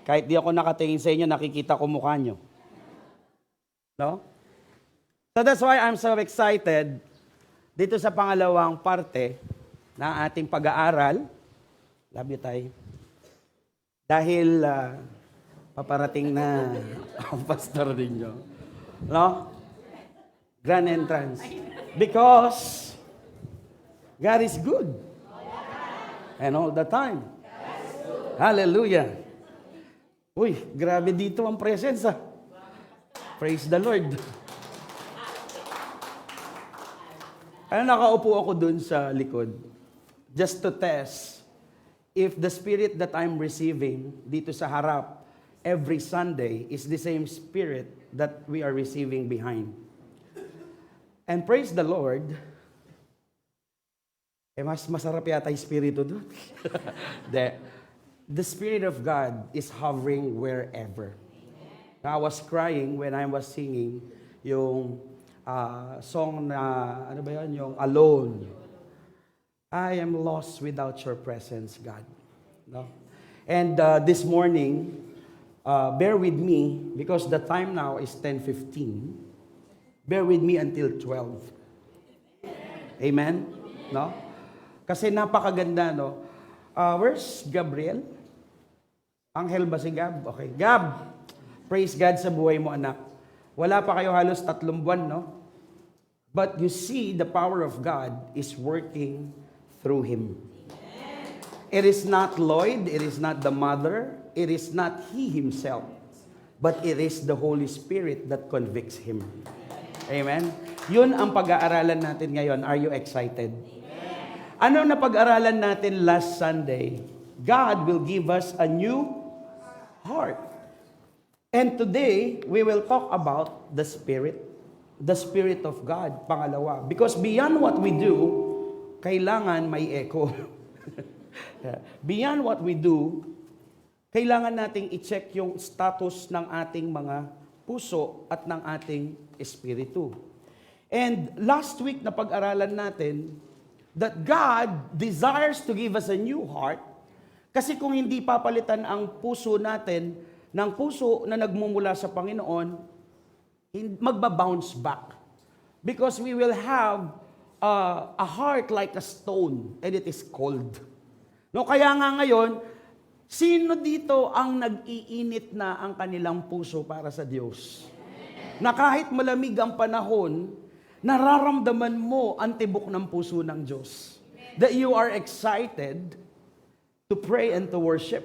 Kahit di ako nakatingin sa inyo, nakikita ko mukha nyo. No? So that's why I'm so excited dito sa pangalawang parte ng ating pag-aaral. Love you, Tay. Dahil paparating na ang pastor ninyo. No? Grand entrance. Because God is good. And all the time. Hallelujah. Uy, grabe dito ang presence ah. Praise the Lord. Kaya nakaupo ako dun sa likod just to test if the spirit that I'm receiving dito sa harap every Sunday is the same spirit that we are receiving behind. And praise the Lord, mas masarap yata yung spirito doon. The Spirit of God is hovering wherever. I was crying when I was singing yung song na, ano ba yun? Yung Alone. I am lost without your presence, God. No? And this morning, bear with me because the time now is 10:15. Bear with me until 12. Amen? No? Kasi napakaganda, no? Where's Gabriel? Angel ba si Gab? Okay. Gab, praise God sa buhay mo, anak. Wala pa kayo halos 3 buwan, no? But you see, the power of God is working through him. It is not Lloyd, it is not the mother, it is not he himself, but it is the Holy Spirit that convicts him. Amen? Yun ang pag-aaralan natin ngayon. Are you excited? Ano na pag-aralan natin last Sunday? God will give us a new heart. And today, we will talk about the Spirit of God, pangalawa. Because beyond what we do, kailangan may echo. Beyond what we do, kailangan nating i-check yung status ng ating mga puso at ng ating espiritu. And last week na pag-aralan natin, that God desires to give us a new heart. Kasi kung hindi papalitan ang puso natin ng puso na nagmumula sa Panginoon, magba-bounce back. Because we will have a heart like a stone and it is cold. No, kaya nga ngayon, sino dito ang nag-iinit na ang kanilang puso para sa Diyos? Na kahit malamig ang panahon, nararamdaman mo ang tibok ng puso ng Diyos. That you are excited to pray and to worship.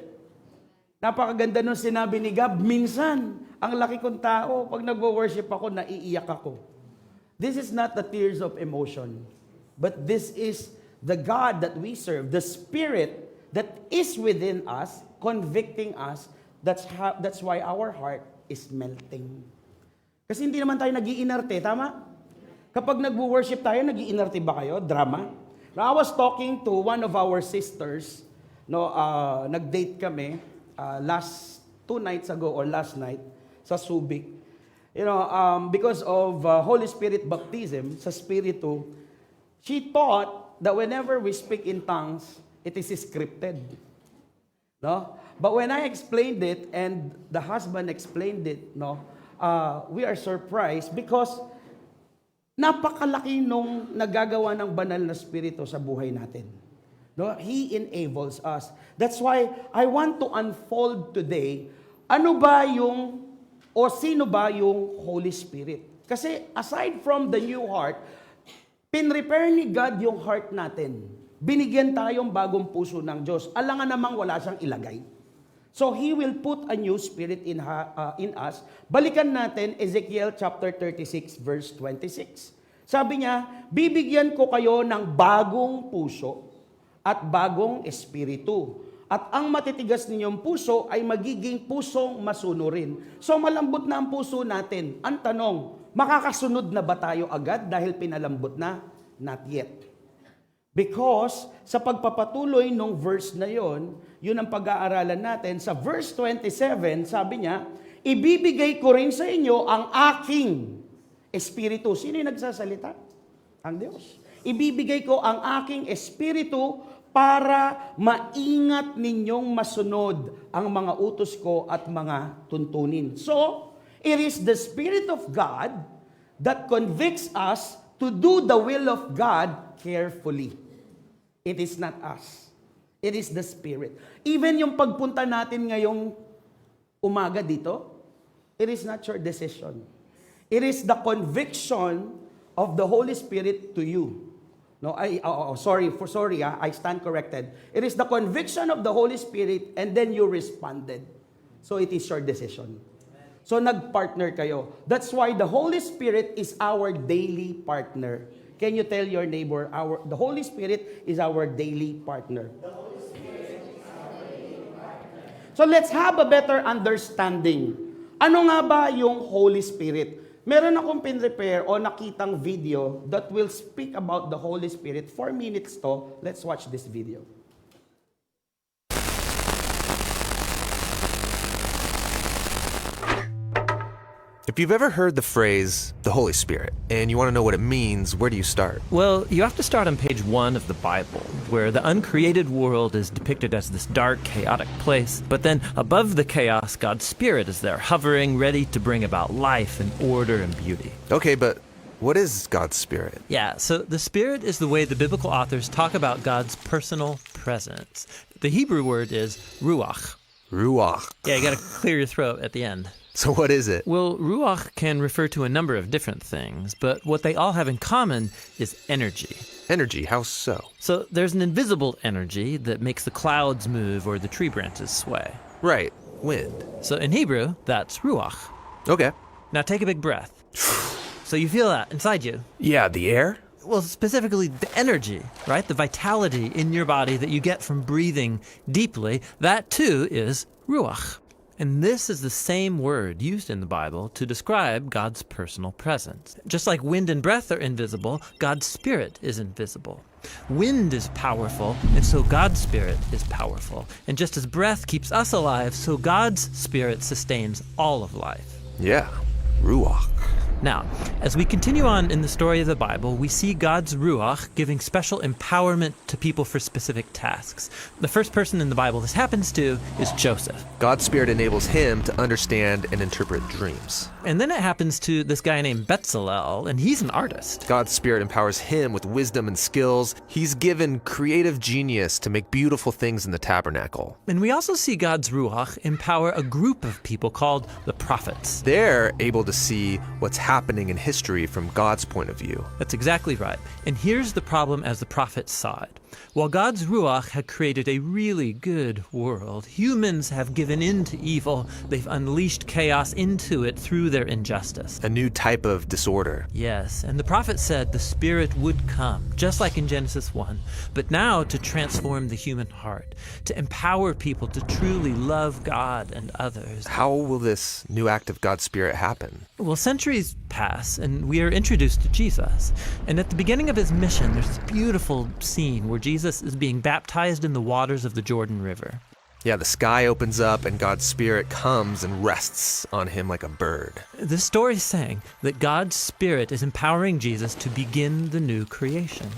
Napakaganda nung sinabi ni Gab, minsan, ang laki kong tao, pag nagwo-worship ako, naiiyak ako. This is not the tears of emotion, but this is the God that we serve, the Spirit that is within us, convicting us. That's why our heart is melting. Kasi hindi naman tayo nag-iinarte, tama? Kapag nagwo-worship tayo, nag-iinarte ba kayo? Drama? Now, I was talking to one of our sisters, no, nag-date kami last 2 nights ago or last night sa Subic. You know, because of Holy Spirit baptism sa Spiritu, she thought that whenever we speak in tongues, it is scripted. No? But when I explained it and the husband explained it, no, we are surprised because napakalaki nung nagagawa ng banal na Espiritu sa buhay natin. No? He enables us. That's why I want to unfold today, ano ba yung, o sino ba yung Holy Spirit? Kasi aside from the new heart, pinrepair ni God yung heart natin. Binigyan tayong bagong puso ng Diyos. Alangan namang wala siyang ilagay. So He will put a new spirit in us. Balikan natin Ezekiel chapter 36 verse 26. Sabi niya, bibigyan ko kayo ng bagong puso at bagong espiritu. At ang matitigas ninyong puso ay magiging pusong masunurin. So malambot na ang puso natin. Ang tanong, makakasunod na ba tayo agad dahil pinalambot na? Not yet. Because sa pagpapatuloy nung verse na yon, yun ang pag-aaralan natin. Sa verse 27, sabi niya, ibibigay ko rin sa inyo ang aking espiritu. Sino yung nagsasalita? Ang Diyos. Ibibigay ko ang aking espiritu para maingat ninyong masunod ang mga utos ko at mga tuntunin. So, it is the Spirit of God that convicts us to do the will of God carefully. It is not us. It is the Spirit. Even yung pagpunta natin ngayong umaga dito, it is not your decision. It is the conviction of the Holy Spirit to you. No, sorry, I stand corrected. It is the conviction of the Holy Spirit and then you responded. So it is your decision. So nagpartner kayo. That's why the Holy Spirit is our daily partner. Can you tell your neighbor, the Holy Spirit is our daily partner. So let's have a better understanding. Ano nga ba yung Holy Spirit? Meron akong pin-prepare o nakitang video that will speak about the Holy Spirit. 4 minutes to. Let's watch this video. If you've ever heard the phrase, the Holy Spirit, and you want to know what it means, where do you start? Well, you have to start on page 1 of the Bible, where the uncreated world is depicted as this dark, chaotic place. But then above the chaos, God's Spirit is there, hovering, ready to bring about life and order and beauty. Okay, but what is God's Spirit? Yeah, so the Spirit is the way the biblical authors talk about God's personal presence. The Hebrew word is ruach. Ruach. Yeah, you got to clear your throat at the end. So what is it? Well, ruach can refer to a number of different things, but what they all have in common is energy. Energy, how so? So there's an invisible energy that makes the clouds move or the tree branches sway. Right, wind. So in Hebrew, that's ruach. Okay. Now take a big breath. So you feel that inside you. Yeah, the air? Well, specifically the energy, right? The vitality in your body that you get from breathing deeply, that too is ruach. And this is the same word used in the Bible to describe God's personal presence. Just like wind and breath are invisible, God's Spirit is invisible. Wind is powerful, and so God's Spirit is powerful. And just as breath keeps us alive, so God's Spirit sustains all of life. Yeah, ruach. Now, as we continue on in the story of the Bible, we see God's Ruach giving special empowerment to people for specific tasks. The first person in the Bible this happens to is Joseph. God's Spirit enables him to understand and interpret dreams. And then it happens to this guy named Bezalel, and he's an artist. God's Spirit empowers him with wisdom and skills. He's given creative genius to make beautiful things in the tabernacle. And we also see God's Ruach empower a group of people called the prophets. They're able to see what's happening in history from God's point of view. That's exactly right. And here's the problem as the prophets saw it. While God's Ruach had created a really good world, humans have given in to evil. They've unleashed chaos into it through their injustice. A new type of disorder. Yes, and the prophet said the Spirit would come, just like in Genesis 1, but now to transform the human heart, to empower people to truly love God and others. How will this new act of God's Spirit happen? Well, centuries pass, and we are introduced to Jesus. And at the beginning of his mission, there's this beautiful scene where Jesus is being baptized in the waters of the Jordan River. Yeah, the sky opens up and God's Spirit comes and rests on him like a bird. This story is saying that God's Spirit is empowering Jesus to begin the new creation.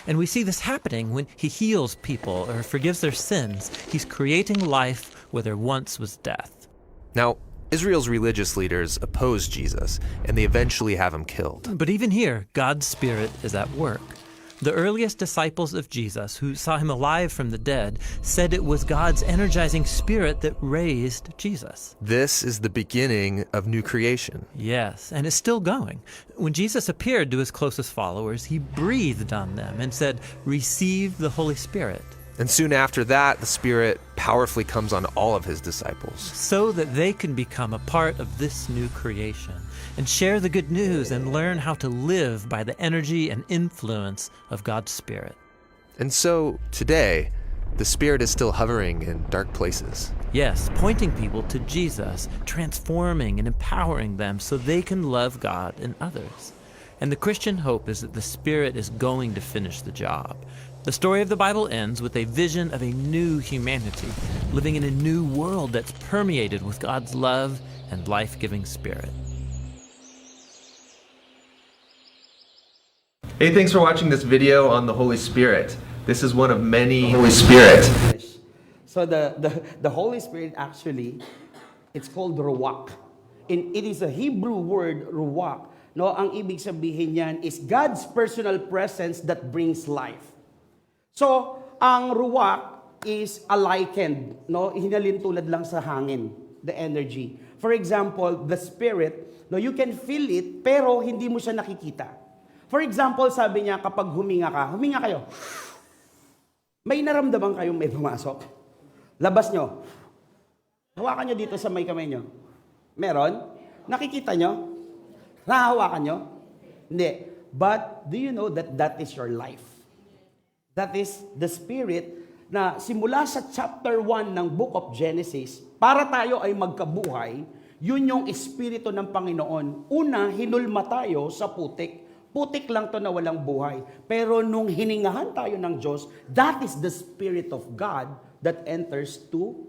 And we see this happening when he heals people or forgives their sins. He's creating life where there once was death. Now, Israel's religious leaders oppose Jesus, and they eventually have him killed. But even here, God's Spirit is at work. The earliest disciples of Jesus, who saw him alive from the dead, said it was God's energizing Spirit that raised Jesus. This is the beginning of new creation. Yes, and it's still going. When Jesus appeared to his closest followers, he breathed on them and said, "Receive the Holy Spirit." And soon after that, the Spirit powerfully comes on all of his disciples. So that they can become a part of this new creation and share the good news and learn how to live by the energy and influence of God's Spirit. And so, today, the Spirit is still hovering in dark places. Yes, pointing people to Jesus, transforming and empowering them so they can love God and others. And the Christian hope is that the Spirit is going to finish the job. The story of the Bible ends with a vision of a new humanity, living in a new world that's permeated with God's love and life-giving Spirit. Hey, thanks for watching this video on the Holy Spirit. This is one of many Holy Spirit. So the Holy Spirit actually, it's called ruach. It is a Hebrew word, ruach. No, ang ibig sabihin niyan is God's personal presence that brings life. So, ang ruach is a likened, no? Hinalin tulad lang sa hangin, the energy. For example, the spirit, no, you can feel it pero hindi mo siya nakikita. For example, sabi niya kapag huminga kayo. May naramdaman kayong may pumasok? Labas nyo. Hawakan nyo dito sa may kamay nyo. Meron? Nakikita nyo? Nahawakan nyo? Hindi. But do you know that that is your life? That is the spirit na simula sa chapter 1 ng book of Genesis, para tayo ay magkabuhay, yun yung espiritu ng Panginoon. Una, hinulma tayo sa putik. Putik lang to na walang buhay. Pero nung hiningahan tayo ng Diyos, that is the Spirit of God that enters to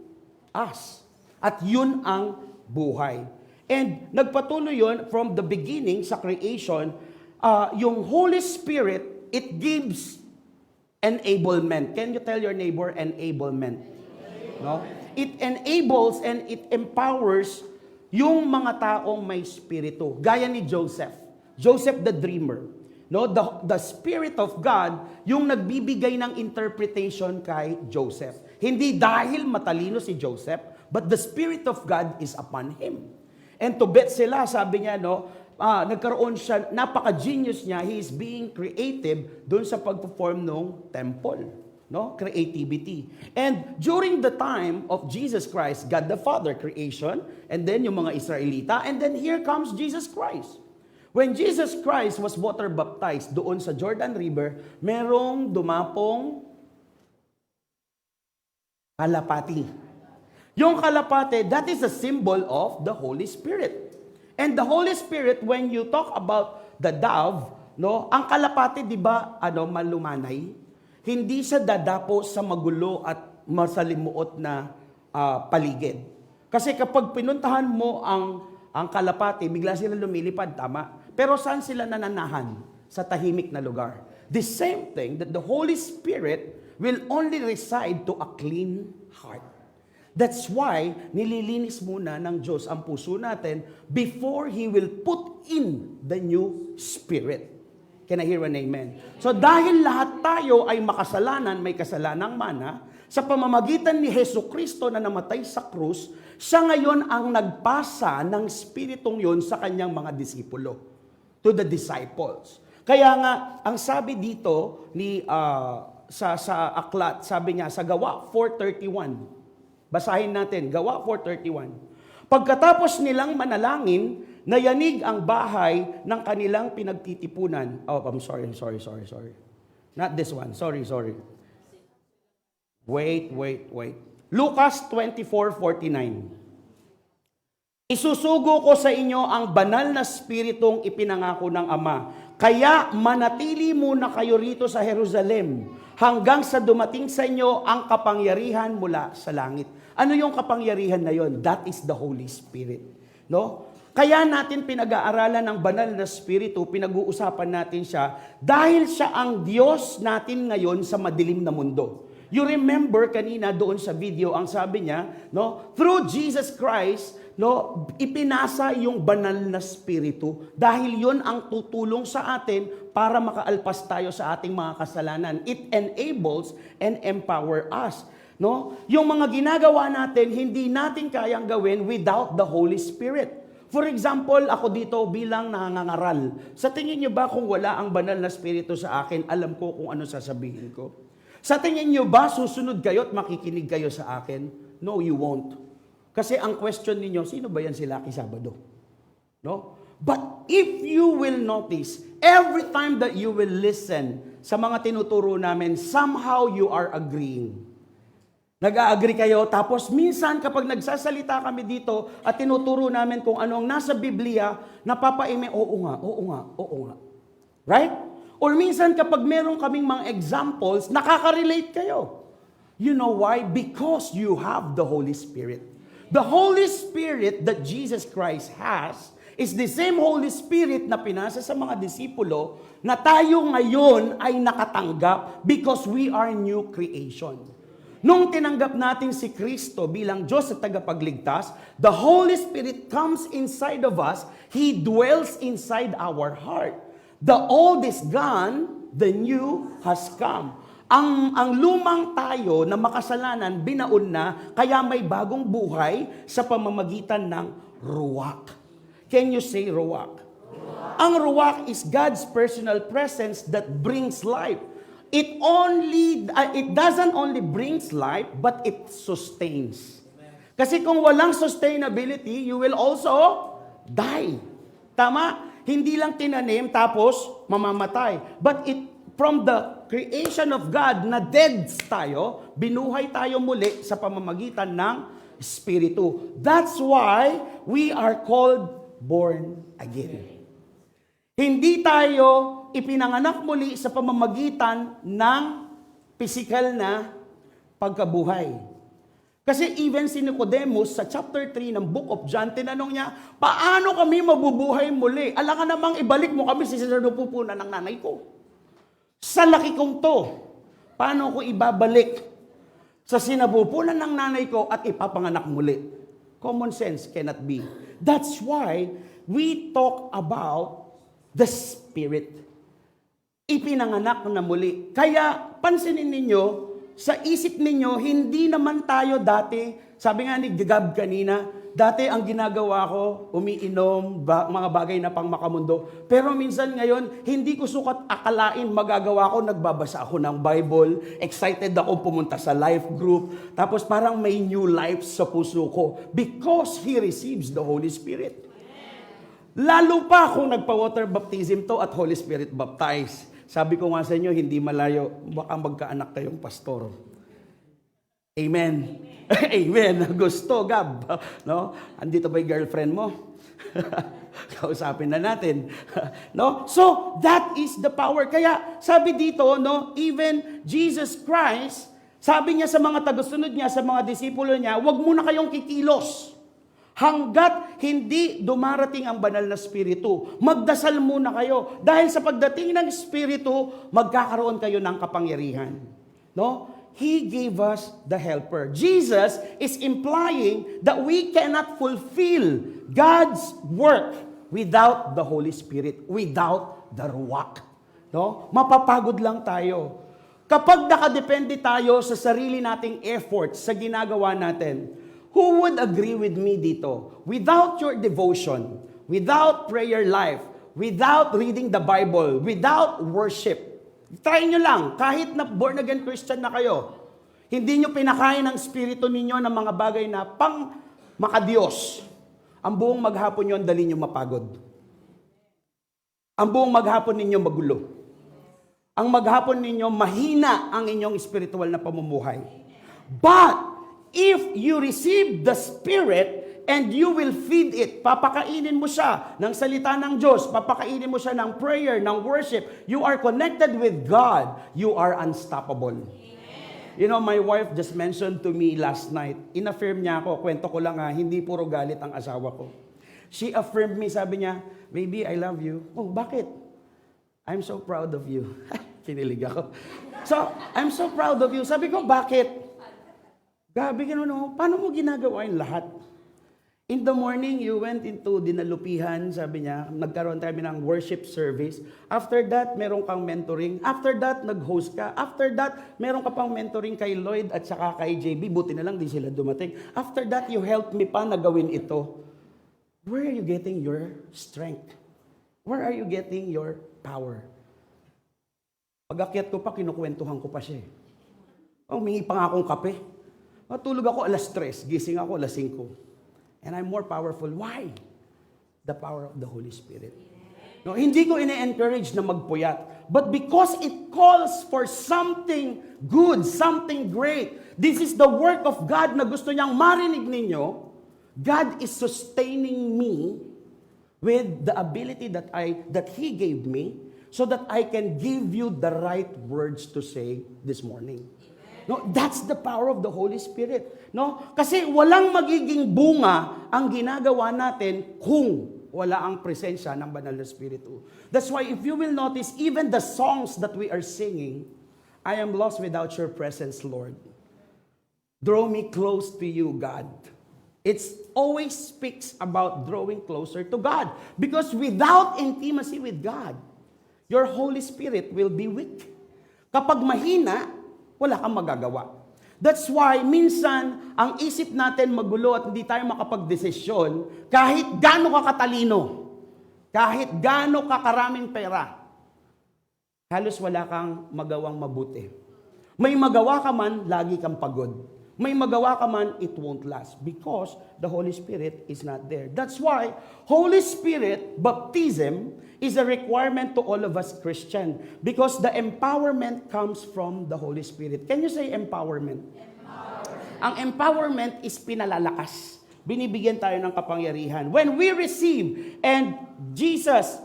us. At yun ang buhay. And nagpatuloy yun from the beginning sa creation, yung Holy Spirit, it gives enablement. Can you tell your neighbor enablement? No? It enables and it empowers yung mga taong may spirito. Gaya ni Joseph. Joseph the dreamer. No, the Spirit of God yung nagbibigay ng interpretation kay Joseph. Hindi dahil matalino si Joseph, but the Spirit of God is upon him. And to bet sila, sabi niya, no, nagkaroon siya, napaka-genius niya, he is being creative doon sa pag-perform ng temple. No? Creativity. And during the time of Jesus Christ, God the Father, creation, and then yung mga Israelita, and then here comes Jesus Christ. When Jesus Christ was water baptized doon sa Jordan River, merong dumapong kalapati. Yung kalapati, that is a symbol of the Holy Spirit. And the Holy Spirit, when you talk about the dove, no, ang kalapati, di ba, malumanay? Hindi siya dadapo sa magulo at masalimuot na paligid. Kasi kapag pinuntahan mo ang kalapati, bigla sila lumilipad, tama? Pero saan sila nananahan? Sa tahimik na lugar. The same thing that the Holy Spirit will only reside to a clean heart. That's why nililinis muna ng Diyos ang puso natin before He will put in the new spirit. Can I hear an amen? So dahil lahat tayo ay makasalanan, may kasalanang mana, sa pamamagitan ni Hesus Kristo na namatay sa krus, siya ngayon ang nagpasa ng spiritong yon sa kanyang mga disipulo, to the disciples. Kaya nga, ang sabi dito ni sa aklat, sabi niya sa Gawa 4:31. Basahin natin, Gawa 4:31. Pagkatapos nilang manalangin, nayanig ang bahay ng kanilang pinagtitipunan. Oh, I'm sorry. Not this one. Sorry. Wait. Lucas 24:49. Isusugo ko sa inyo ang banal na spiritong ipinangako ng Ama. Kaya manatili muna kayo rito sa Jerusalem hanggang sa dumating sa inyo ang kapangyarihan mula sa langit. Ano yung kapangyarihan na yon? That is the Holy Spirit. No? Kaya natin pinag-aaralan ng banal na spirito, pinag-uusapan natin siya dahil siya ang Diyos natin ngayon sa madilim na mundo. You remember kanina doon sa video, ang sabi niya, no, through Jesus Christ, no, ipinasa yung banal na spirito dahil yon ang tutulong sa atin para makaalpas tayo sa ating mga kasalanan. It enables and empower us. No? Yung mga ginagawa natin, hindi natin kayang gawin without the Holy Spirit. For example, ako dito bilang nangangaral. Sa tingin niyo ba kung wala ang banal na spirito sa akin, alam ko kung ano sasabihin ko? Sa tingin niyo ba susunod kayo at makikinig kayo sa akin? No, you won't. Kasi ang question niyo, sino ba yan si Lucky Sabado? No? But if you will notice, every time that you will listen sa mga tinuturo namin, somehow you are agreeing. Nag-a-agree kayo, tapos minsan kapag nagsasalita kami dito at tinuturo namin kung ano ang nasa Biblia, napapaime, oo nga. Right? Or minsan kapag meron kaming mga examples, nakaka-relate kayo. You know why? Because you have the Holy Spirit. The Holy Spirit that Jesus Christ has is the same Holy Spirit na pinasa sa mga disipulo na tayo ngayon ay nakatanggap because we are new creation. Nung tinanggap natin si Kristo bilang Diyos at tagapagligtas, the Holy Spirit comes inside of us. He dwells inside our heart. The old is gone, the new has come. Ang lumang tayo na makasalanan, binaon na, kaya may bagong buhay sa pamamagitan ng ruwak. Can you say ruwak? Ang ruwak is God's personal presence that brings life. It doesn't only brings life, but it sustains. Kasi kung walang sustainability, you will also die. Tama? Hindi lang tinanim tapos mamamatay. But from the creation of God na dead tayo, binuhay tayo muli sa pamamagitan ng Espiritu. That's why we are called born again. Hindi tayo ipinanganak muli sa pamamagitan ng physical na pagkabuhay. Kasi even si Nicodemus sa chapter 3 ng Book of John, tinanong niya, paano kami mabubuhay muli? Alam ka namang ibalik mo kami sa sinupupunan ng nanay ko. Sa laki kong to, paano ko ibabalik sa sinapupunan ng nanay ko at ipapanganak muli? Common sense cannot be. That's why we talk about the Spirit. Ipinanganak na muli. Kaya pansinin ninyo, sa isip ninyo, hindi naman tayo dati, sabi nga ni Gab kanina, dati ang ginagawa ko, umiinom, mga bagay na pang makamundo. Pero minsan ngayon, hindi ko sukat akalain magagawa ko, nagbabasa ako ng Bible, excited ako pumunta sa life group, tapos parang may new life sa puso ko because He receives the Holy Spirit. Lalo pa kung nagpa-water baptism to at Holy Spirit baptized. Sabi ko nga sa inyo, hindi malayo, baka magkaanak kayong pastor. Amen. Amen. Gusto, Gab. No? Andito ba yung girlfriend mo? Kausapin na natin. No? So, that is the power. Kaya, sabi dito, no, even Jesus Christ, sabi niya sa mga tagasunod niya, sa mga disipulo niya, huwag muna kayong kikilos. Hanggat hindi dumarating ang banal na Espiritu. Magdasal muna kayo. Dahil sa pagdating ng Espiritu, magkakaroon kayo ng kapangyarihan. No? He gave us the helper. Jesus is implying that we cannot fulfill God's work without the Holy Spirit, without the Ruach. No? Mapapagod lang tayo. Kapag nakadepende tayo sa sarili nating efforts sa ginagawa natin, who would agree with me dito? Without your devotion, without prayer life, without reading the Bible, without worship, try nyo lang, kahit na born again Christian na kayo, hindi nyo pinakain ng Espiritu ninyo ng mga bagay na pang makadiyos. Ang buong maghapon nyo, ang dali nyo mapagod. Ang buong maghapon ninyo magulo. Ang maghapon ninyo, mahina ang inyong spiritual na pamumuhay. But, if you receive the Spirit and you will feed it, papakainin mo siya ng salita ng Diyos, papakainin mo siya ng prayer, ng worship, you are connected with God, you are unstoppable. Amen. You know, my wife just mentioned to me last night, in-affirm niya ako, kwento ko lang hindi puro galit ang asawa ko. She affirmed me, sabi niya, baby, I love you. Oh, bakit? I'm so proud of you. Kinilig ako. So, I'm so proud of you. Sabi ko, bakit? Gabi, paano mo ginagawa yung lahat? In the morning, you went into dinalupihan, sabi niya, nagkaroon tayo ng worship service. After that, meron kang mentoring. After that, nag-host ka. After that, meron ka pang mentoring kay Lloyd at saka kay JB. Buti na lang, di sila dumating. After that, you helped me pa na gawin ito. Where are you getting your strength? Where are you getting your power? Pag-akyat ko pa, kinukwentuhan ko pa siya. Humingi pa nga akong kape. Matulog ako 3:00, gising ako 5:00. And I'm more powerful. Why? The power of the Holy Spirit. No, hindi ko ine-encourage na magpuyat. But because it calls for something good, something great. This is the work of God na gusto niyang marinig ninyo. God is sustaining me with the ability that He gave me so that I can give you the right words to say this morning. No, that's the power of the Holy Spirit. No? Kasi walang magiging bunga ang ginagawa natin kung wala ang presensya ng banal na Espiritu. That's why if you will notice, even the songs that we are singing, I am lost without your presence, Lord. Draw me close to you, God. It always speaks about drawing closer to God. Because without intimacy with God, your Holy Spirit will be weak. Kapag mahina, wala kang magagawa. That's why minsan ang isip natin magulo at hindi tayo makapagdesisyon kahit gaano ka katalino, kahit gaano ka karaming pera, halos wala kang magawang mabuti. May magawa ka man, lagi kang pagod. May magawa ka man, it won't last because the Holy Spirit is not there. That's why Holy Spirit baptism is a requirement to all of us Christian because the empowerment comes from the Holy Spirit. Can you say empowerment? Ang empowerment is pinalalakas. Binibigyan tayo ng kapangyarihan. When we receive and Jesus,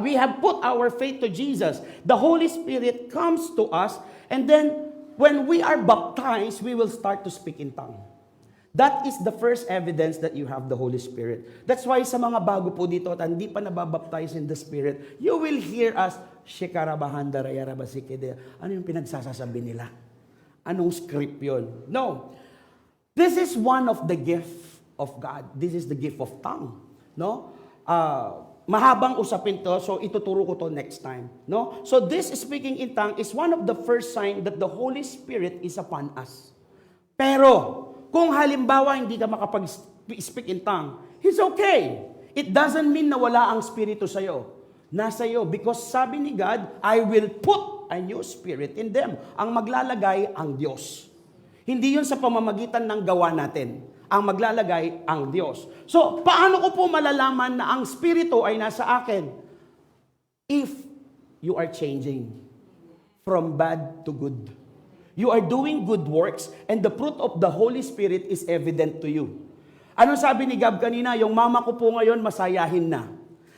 we have put our faith to Jesus, the Holy Spirit comes to us, and then when we are baptized, we will start to speak in tongue. That is the first evidence that you have the Holy Spirit. That's why sa mga bago po dito at hindi pa nababaptize in the Spirit, you will hear us, Shekarabahandarayarabasikede. Ano yung pinagsasasabi nila? Anong script yun? No. This is one of the gift of God. This is the gift of tongue. No? Mahabang usapin to, so ituturo ko to next time. No? So this speaking in tongue is one of the first sign that the Holy Spirit is upon us. Pero, kung halimbawa hindi ka makapag-speak in tongue, it's okay. It doesn't mean na wala ang Espiritu sa'yo. Nasa iyo. Because sabi ni God, I will put a new spirit in them. Ang maglalagay ang Diyos. Hindi yun sa pamamagitan ng gawa natin. Ang maglalagay ang Diyos. So, paano ko po malalaman na ang Espiritu ay nasa akin? If you are changing from bad to good. You are doing good works and the fruit of the Holy Spirit is evident to you. Ano sabi ni Gab kanina? Yung mama ko po ngayon masayahin na.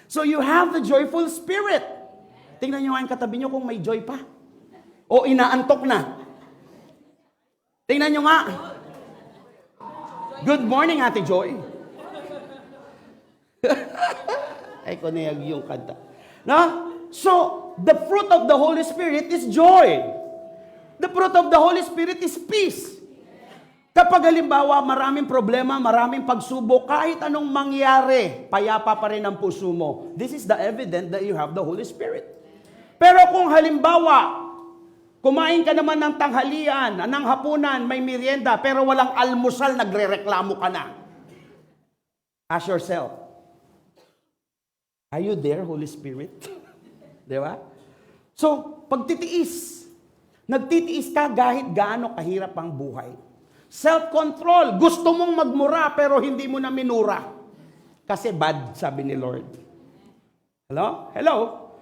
So you have the joyful spirit. Tingnan nyo nga yung katabi nyo kung may joy pa. O inaantok na. Tingnan nyo nga. Good morning, Ate Joy. Ay, kunayag yung kanta. No? So, the fruit of the Holy Spirit is joy. The fruit of the Holy Spirit is peace. Kapag halimbawa, maraming problema, maraming pagsubok, kahit anong mangyari, payapa pa rin ang puso mo. This is the evidence that you have the Holy Spirit. Pero kung halimbawa, kumain ka naman ng tanghalian, ng hapunan, may merienda, pero walang almusal, nagre-reklamo ka na. Ask yourself, are you there, Holy Spirit? Di ba? So, pagtitiis, nagtitiis ka kahit gaano kahirap ang buhay. Self-control, gusto mong magmura pero hindi mo na minura. Kasi bad, sabi ni Lord. Hello? Hello?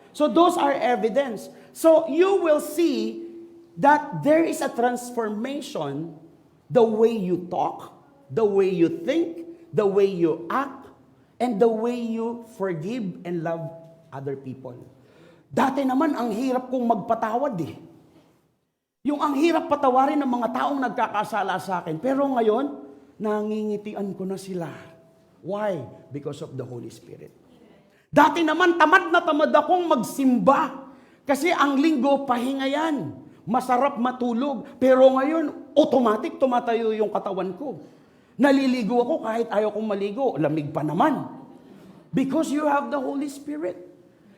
So, those are evidence. So, you will see that there is a transformation the way you talk, the way you think, the way you act, and the way you forgive and love other people. Dati naman, ang hirap kong magpatawad eh. Yung ang hirap patawarin ng mga taong nagkakasala sa akin. Pero ngayon, nangingitian ko na sila. Why? Because of the Holy Spirit. Dati naman, tamad na tamad akong magsimba. Kasi ang linggo, pahinga yan. Masarap matulog. Pero ngayon, automatic tumatayo yung katawan ko. Naliligo ako kahit ayaw kong maligo. Lamig pa naman. Because you have the Holy Spirit.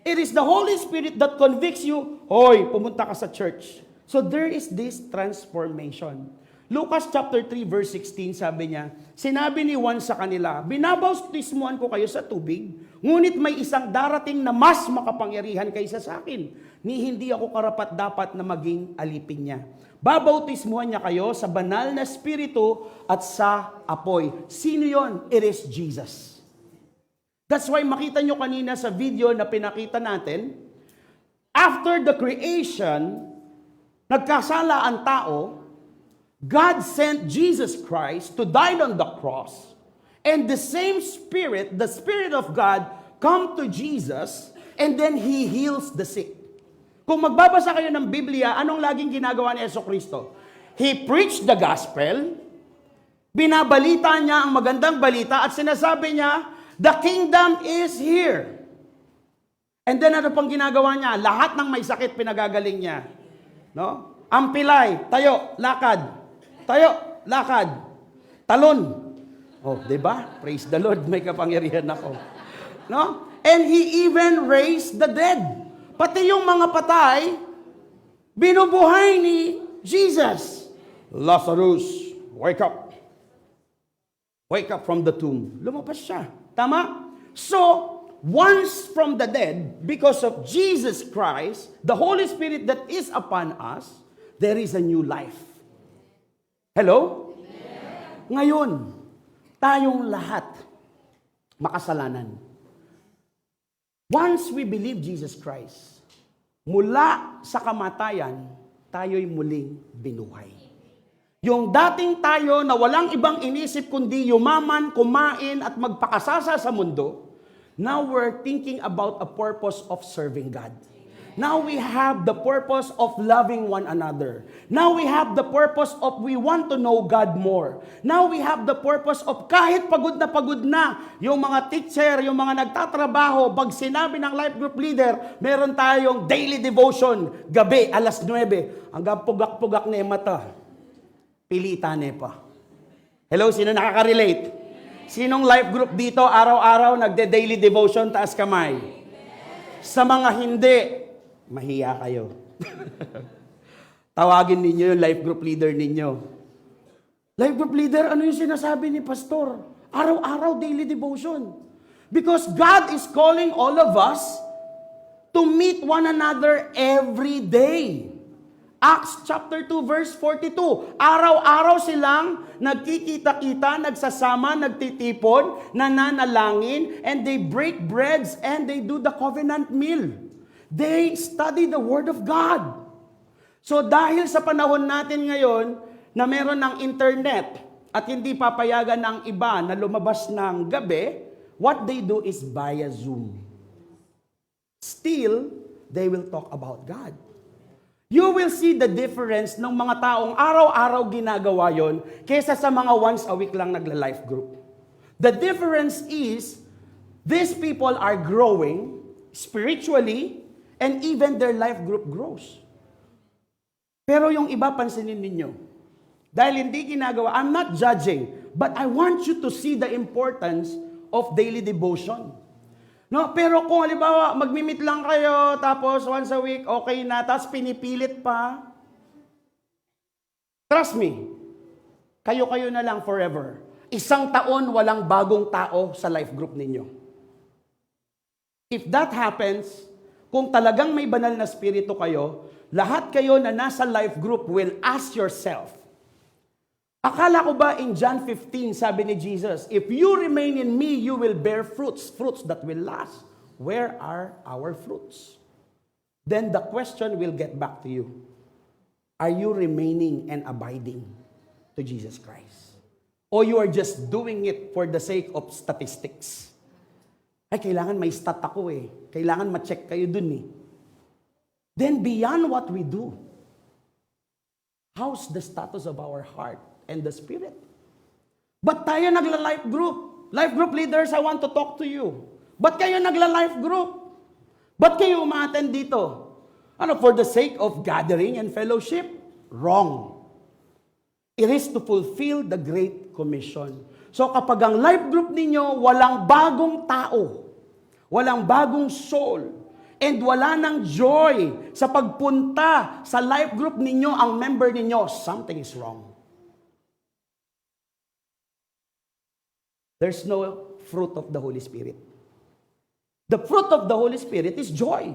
It is the Holy Spirit that convicts you, hoy, pumunta ka sa church. So there is this transformation. Lucas chapter 3 verse 16 sabi niya, sinabi ni Juan sa kanila, binabautismuhan ko kayo sa tubig, ngunit may isang darating na mas makapangyarihan kaysa sa akin, ni hindi ako karapat-dapat na maging alipin niya. Babautismuhan niya kayo sa banal na espiritu at sa apoy. Sino yon? It is Jesus. That's why makita nyo kanina sa video na pinakita natin, after the creation, nagkasala ang tao, God sent Jesus Christ to die on the cross, and the same Spirit, the Spirit of God, come to Jesus, and then He heals the sick. Kung magbabasa kayo ng Biblia, anong laging ginagawa ni Jesucristo? He preached the gospel, binabalita niya ang magandang balita, at sinasabi niya The kingdom is here. And then ano pang ginagawa niya? Lahat ng may sakit pinagagaling niya. No? Ang pilay, tayo, lakad. Tayo, lakad. Talon. Oh, 'di ba? Praise the Lord, may kapangyarihan ako. No? And he even raised the dead. Pati yung mga patay, binubuhay ni Jesus. Lazarus, wake up. Wake up from the tomb. Lumabas siya. Tama? So, once from the dead, because of Jesus Christ, the Holy Spirit that is upon us, there is a new life. Hello? Ngayon, tayong lahat makasalanan. Once we believe Jesus Christ, mula sa kamatayan, tayo'y muling binuhay. Yung dating tayo na walang ibang inisip kundi yumaman, kumain at magpakasasa sa mundo, now we're thinking about a purpose of serving God. Now we have the purpose of loving one another. Now we have the purpose of we want to know God more. Now we have the purpose of kahit pagod na, yung mga teacher, yung mga nagtatrabaho, pag sinabi ng life group leader, meron tayong daily devotion, gabi, alas 9, hanggang pugak-pugak na yung mata. Pilita na pa. Hello, sino nakaka-relate? Sinong life group dito, araw-araw, nagde-daily devotion, taas kamay? Sa mga hindi, mahiya kayo. Tawagin ninyo yung life group leader ninyo. Life group leader, ano yung sinasabi ni pastor? Araw-araw daily devotion. Because God is calling all of us to meet one another every day. Acts chapter 2 verse 42. Araw-araw silang nagkikita-kita, nagsasama, nagtitipon, nananalangin, and they break breads and they do the covenant meal. They study the Word of God. So dahil sa panahon natin ngayon na meron ng internet at hindi papayagan ng iba na lumabas ng gabi, what they do is via Zoom. Still, they will talk about God. You will see the difference ng mga taong araw-araw ginagawa yon kaysa sa mga once a week lang nagla-life group. The difference is, these people are growing spiritually, and even their life group grows. Pero yung iba, pansinin ninyo. Dahil hindi ginagawa, I'm not judging, but I want you to see the importance of daily devotion. No, pero kung halimbawa, magmi-meet lang kayo, tapos once a week, okay na, tapos pinipilit pa, trust me, kayo-kayo na lang forever. 1 taon, walang bagong tao sa life group ninyo. If that happens, kung talagang may banal na spirito kayo, lahat kayo na nasa life group will ask yourself, akala ko ba in John 15, sabi ni Jesus, if you remain in me, you will bear fruits, fruits that will last. Where are our fruits? Then the question will get back to you. Are you remaining and abiding to Jesus Christ? Or you are just doing it for the sake of statistics? Ay, kailangan may stat ako eh. Kailangan ma-check kayo dun eh. Then beyond what we do, how's the status of our heart and the spirit? But tayo nagla-life group. Life group leaders, I want to talk to you. But kayo nagla-life group? Ba't kayo umaattend dito? Ano, for the sake of gathering and fellowship? Wrong. It is to fulfill the Great Commission. So kapag ang life group ninyo, walang bagong tao, walang bagong soul, and wala ng joy sa pagpunta sa life group ninyo, ang member ninyo, something is wrong. There's no fruit of the Holy Spirit. The fruit of the Holy Spirit is joy.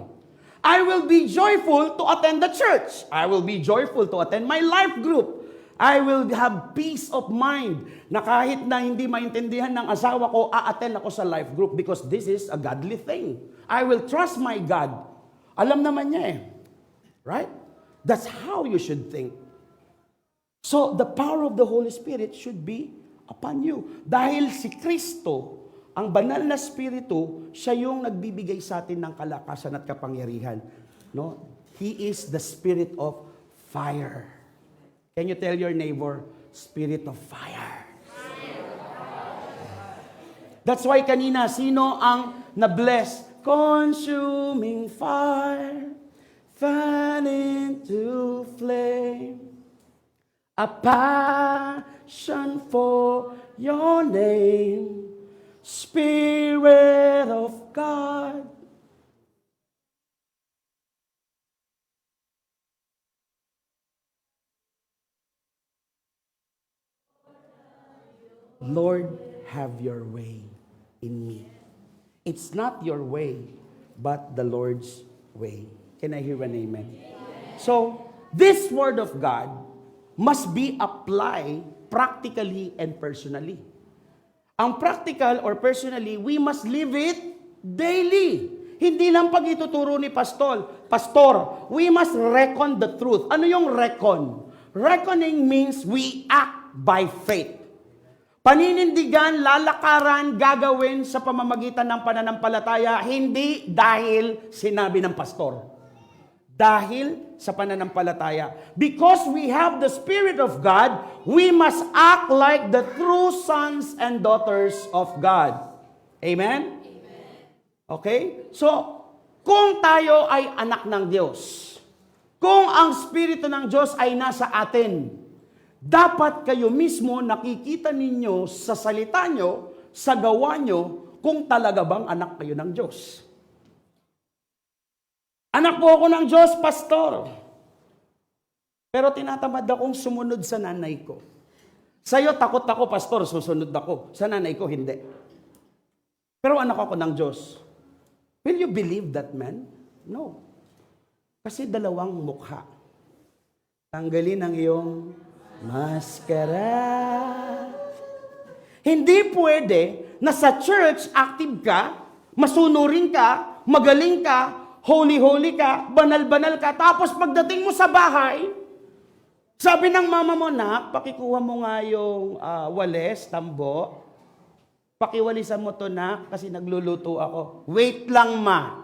I will be joyful to attend the church. I will be joyful to attend my life group. I will have peace of mind na kahit na hindi maintindihan ng asawa ko, a-attend ako sa life group because this is a godly thing. I will trust my God. Alam naman niya eh. Right? That's how you should think. So, the power of the Holy Spirit should be upon you. Dahil si Kristo, ang banal na spirito, siya yung nagbibigay sa atin ng kalakasan at kapangyarihan. No? He is the spirit of fire. Can you tell your neighbor, spirit of fire? That's why kanina, sino ang na-bless? Consuming fire, fan into flame. A passion for your name, Spirit of God. Lord, have your way in me. It's not your way, but the Lord's way. Can I hear an amen? So, this word of God must be applied practically and personally. Ang practical or personally, we must live it daily. Hindi lang pag ituturo ni Pastor, we must reckon the truth. Ano yung reckon? Reckoning means we act by faith. Paninindigan, lalakaran, gagawin sa pamamagitan ng pananampalataya, hindi dahil sinabi ng pastor. Dahil sa pananampalataya. Because we have the Spirit of God, we must act like the true sons and daughters of God. Amen? Okay? So, kung tayo ay anak ng Diyos, kung ang Espiritu ng Diyos ay nasa atin, dapat kayo mismo nakikita ninyo sa salita nyo, sa gawa nyo, kung talaga bang anak kayo ng Diyos. Anak po ako ng Diyos, pastor. Pero tinatamad akong sumunod sa nanay ko. Sa'yo, takot ako, pastor, susunod ako. Sa nanay ko, hindi. Pero anak ako ng Diyos. Will you believe that, man? No. Kasi dalawang mukha. Tanggalin ang iyong maskara. Hindi pwede na sa church active ka, masunurin ka, magaling ka, holy-holy ka, banal-banal ka, tapos pagdating mo sa bahay, sabi ng mama mo, nak, pakikuha mo nga yung wales, tambo, pakiwalisan mo to, nak, kasi nagluluto ako. Wait lang, ma.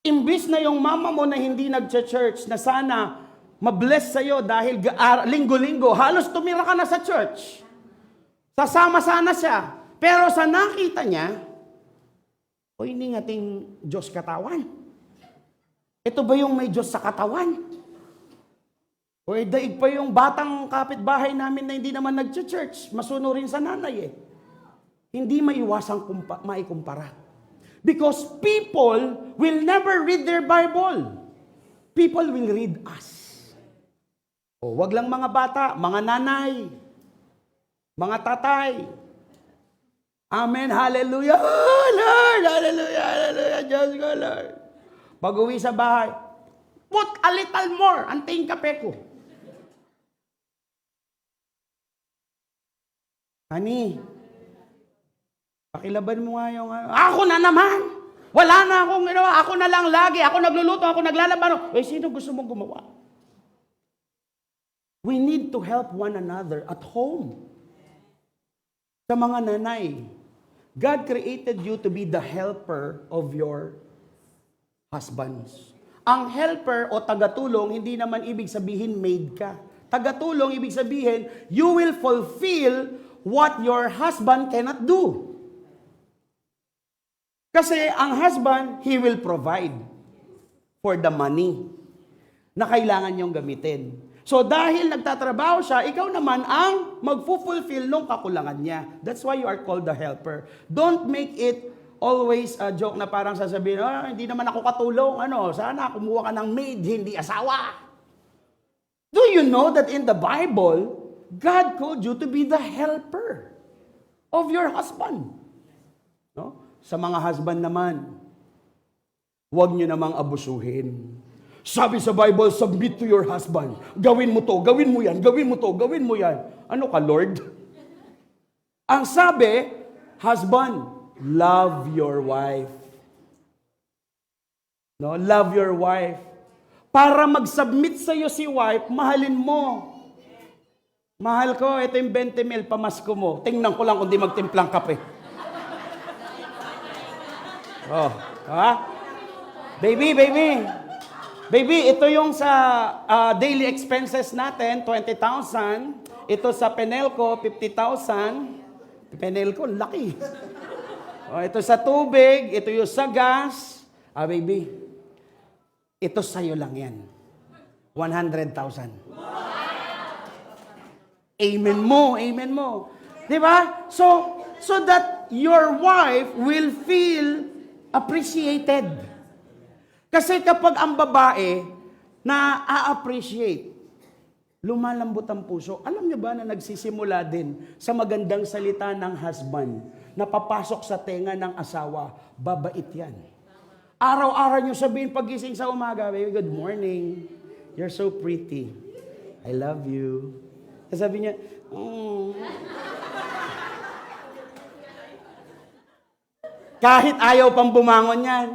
Imbis na yung mama mo na hindi nag-church, na sana mabless sa'yo dahil linggo-linggo, halos tumira ka na sa church. Sasama sana siya. Pero sa nakita niya, o hindi ngating Diyos katawan. Ito ba yung may Diyos sa katawan? O daig pa yung batang kapitbahay namin na hindi naman nag-church, masunurin sa nanay eh. Hindi maiwasang maikumpara. Because people will never read their Bible. People will read us. O, wag lang mga bata, mga nanay, mga tatay. Amen, hallelujah. Oh, Lord, hallelujah, hallelujah, Diyos ko, Lord. Pag-uwi sa bahay, put a little more, anting kape ko. Honey, pakilaban mo nga yung, ako na naman. Wala na akong ginawa, ako na lang lagi, ako nagluluto, ako naglalaban. Eh, sino gusto mong gumawa? We need to help one another at home. Sa mga nanay, God created you to be the helper of your husbands. Ang helper o tagatulong, hindi naman ibig sabihin maid ka. Tagatulong, ibig sabihin, you will fulfill what your husband cannot do. Kasi ang husband, he will provide for the money na kailangan niyong gamitin. So dahil nagtatrabaho siya, ikaw naman ang magfulfill ng kakulangan niya. That's why you are called the helper. Don't make it always a joke na parang sasabihin, hindi naman ako katulong, sana kumuha ka ng maid, hindi asawa. Do you know that in the Bible, God called you to be the helper of your husband? No? Sa mga husband naman, huwag niyo namang abusuhin. Sabi sa Bible, submit to your husband. Gawin mo to, gawin mo yan, gawin mo to, gawin mo yan. Ano ka, Lord? Ang sabi, husband, love your wife. No, love your wife. Para mag-submit sa'yo si wife, mahalin mo. Mahal ko, ito yung 20 mil, pamasko mo. Tingnan ko lang kung di magtimplang kape. Oh, ha? Baby, baby. Baby, ito yung sa daily expenses natin, 20,000. Ito sa Penelco, 50,000. Penelco, laki. O, ito sa tubig, ito yung sa gas. Baby, ito sa'yo lang yan. 100,000. Amen mo, amen mo. Di ba? So that your wife will feel appreciated. Kasi kapag ang babae na a-appreciate, lumalambot ang puso. Alam niyo ba na nagsisimula din sa magandang salita ng husband na papasok sa tenga ng asawa, babait yan. Araw-araw niyo sabihin pagising sa umaga, baby, good morning. You're so pretty. I love you. Sabi niya, Kahit ayaw pang bumangon yan,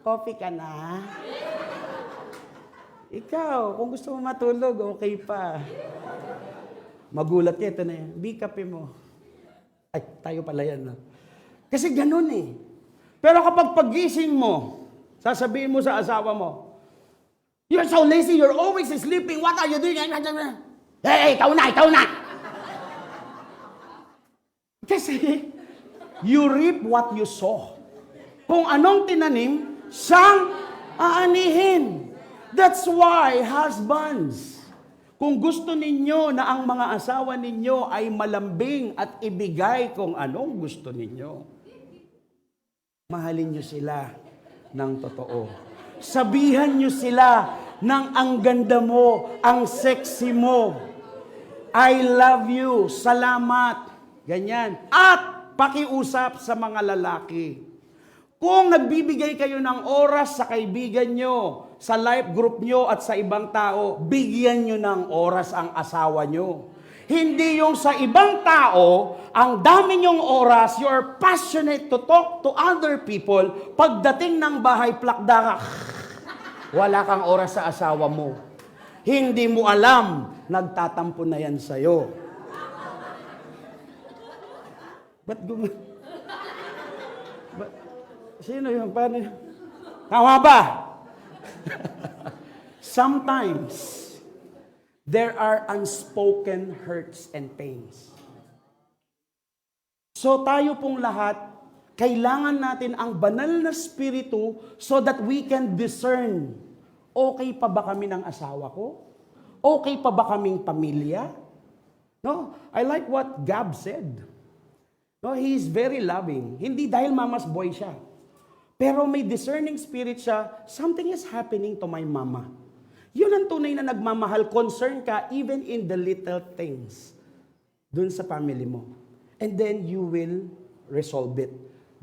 coffee ka na. Ikaw, kung gusto mo matulog, okay pa. Magulat niya, ito na yan. Kape mo. Ay, tayo pala yan. No? Kasi ganun eh. Pero kapag pagising mo, sasabihin mo sa asawa mo, you're so lazy, you're always sleeping, what are you doing? Hey, ikaw na! Kasi, you reap what you sow. Kung anong tinanim, siyang aanihin. That's why, husbands, kung gusto ninyo na ang mga asawa ninyo ay malambing at ibigay kung anong gusto ninyo, mahalin nyo sila ng totoo. Sabihan nyo sila ng ang ganda mo, ang sexy mo. I love you, salamat. Ganyan. At pakiusap sa mga lalaki. Kung nagbibigay kayo ng oras sa kaibigan nyo, sa life group nyo at sa ibang tao, bigyan nyo ng oras ang asawa nyo. Hindi yung sa ibang tao, ang dami nyong oras, you're passionate to talk to other people, pagdating ng bahay, plakda ka, wala kang oras sa asawa mo. Hindi mo alam, nagtatampo na yan sa'yo. Ba't sino yun? Paano? Tama ba? Sometimes, there are unspoken hurts and pains. So tayo pong lahat, kailangan natin ang banal na spiritu so that we can discern, okay pa ba kami ng asawa ko? Okay pa ba kaming pamilya? No, I like what Gab said. No, he is very loving. Hindi dahil mama's boy siya. Pero may discerning spirit siya, something is happening to my mama. Yun ang tunay na nagmamahal, concern ka even in the little things dun sa family mo. And then you will resolve it.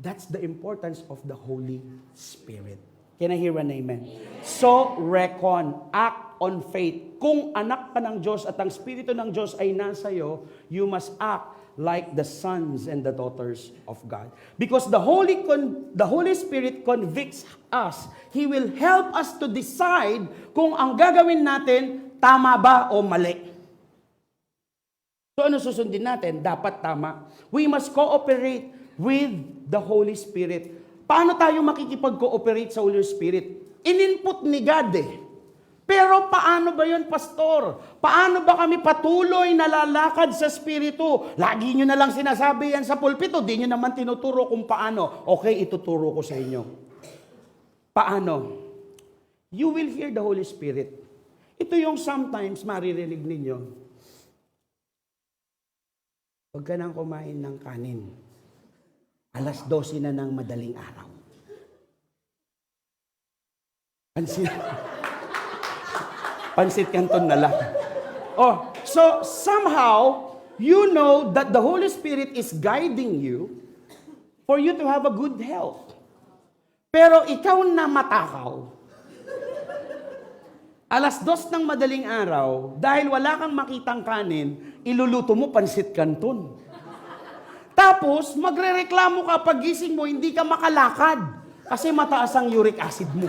That's the importance of the Holy Spirit. Can I hear an amen? So, act on faith. Kung anak ka ng Diyos at ang Espiritu ng Diyos ay nasa iyo, you must act like the sons and the daughters of God. Because the Holy Spirit convicts us. He will help us to decide kung ang gagawin natin tama ba o mali. So ano susundin natin? Dapat tama. We must cooperate with the Holy Spirit. Paano tayo makikipag-cooperate sa Holy Spirit? In-input ni God eh. Pero paano ba yun, pastor? Paano ba kami patuloy na lalakad sa Espiritu? Lagi nyo na lang sinasabi yan sa pulpito, di nyo naman tinuturo kung paano. Okay, ituturo ko sa inyo. Paano? You will hear the Holy Spirit. Ito yung sometimes maririnig ninyo. Huwag ka nang kumain ng kanin. 12:00 na ng madaling araw. Pansit Canton na lang. Oh, so somehow, you know that the Holy Spirit is guiding you for you to have a good health. Pero ikaw na matakaw, 2:00 ng madaling araw, dahil wala kang makitang kanin, iluluto mo Pansit Canton. Tapos, magrereklamo ka pagising mo, hindi ka makalakad kasi mataas ang uric acid mo.